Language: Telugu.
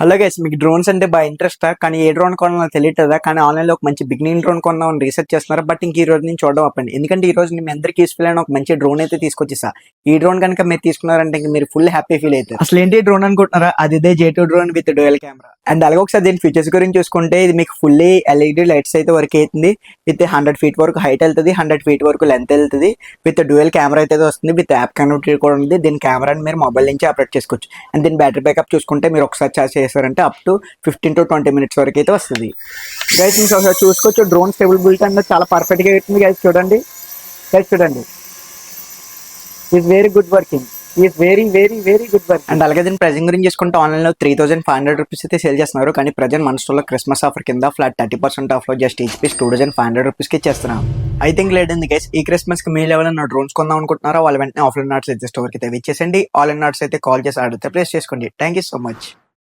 హలో గైస్, మీకు డ్రోన్స్ అంటే బాగా ఇంట్రెస్టా? కానీ ఏ డ్రోన్ కొనాలో తెలియట్లేదా? కానీ ఆన్లైన్లో ఒక మంచి బిగినింగ్ డ్రోన్ కొందామని రీసెర్చ్ చేస్తున్నారు. బట్ ఇంక ఈ రోజు నుంచి చూడడం ఆపండి. ఎందుకంటే ఈ రోజు మీ అందరికీ యూస్ఫుల్ అయిన ఒక మంచి డ్రోన్ అయితే తీసుకొచ్చేసా. ఈ డ్రోన్ కనుక మీరు తీసుకున్నారంటే ఇంక మీరు ఫుల్ హ్యాపీ ఫీల్ అవుతారు. అసలు ఏంటి డ్రోన్ అనుకుంటున్నారా? అది ఇదే J2 drone with dual camera. And అలాగే ఒకసారి దీని ఫీచర్స్ గురించి చూసుకుంటే ఇది మీకు ఫుల్లీ ఎల్ఈడి లైట్స్ అయితే వర్క్ అవుతుంది. విత్ 100 feet వరకు హైట్ వెళ్తుంది, 100 feet వరకు లెంత్ వెళ్తుంది. విత్ డ్యూయల్ కెమెరా అయితే వస్తుంది. విత్ యాప్ కనెక్టివిటీ కూడా ఉంది. దీని కెమెరాని మీరు మొబైల్ నుంచి ఆపరేట్ చేసుకోవచ్చు. అండ్ దీని బ్యాటరీ బ్యాకప్ చూసుకుంటే మీరు ఒకసారి ఛార్జ్ చేశారంటే అప్ టు 15 to 20 minutes వరకు అయితే వస్తుంది. గైస్ మీకు ఒకసారి చూసుకోవచ్చు, డ్రోన్ స్టేబుల్బిలిటీ అనేది చాలా పర్ఫెక్ట్ గా అవుతుంది. గైస్ చూడండి, is very good working, is very very very good work. And అలాగే దీని ప్రైజింగ్ గురించి చూసుకుంటే ఆన్లైన్ లో 3500 రూపీస్ అయితే సేల్ చేస్తున్నారు. కానీ ప్రజెంట్ మన స్టోర్ లో క్రిస్మస్ ఆఫర్ కింద ఫ్లాట్ 30% ఆఫ్ లో జస్ట్ ఈచ్ పీస్ 2500 రూపీస్ కి ఇచ్చేస్తున్నాం. ఐ థింక్ లేట్ ఉంది గైస్. ఈ క్రిస్మస్ కి మీ లెవెల్ నా డ్రోన్స్ కొందాం అనుకుంటున్నారా? వాళ్ళు వెంటనే ఆఫ్లైన్ ఆర్ట్స్ అయితే స్టోర్ కి అయితే విచ్చేసండి. ఆన్లైన్ ఆర్ట్స్ అయితే కాల్ చేసి ఆర్డర్ ప్లేస్ చేసుకోండి. Thank you so much.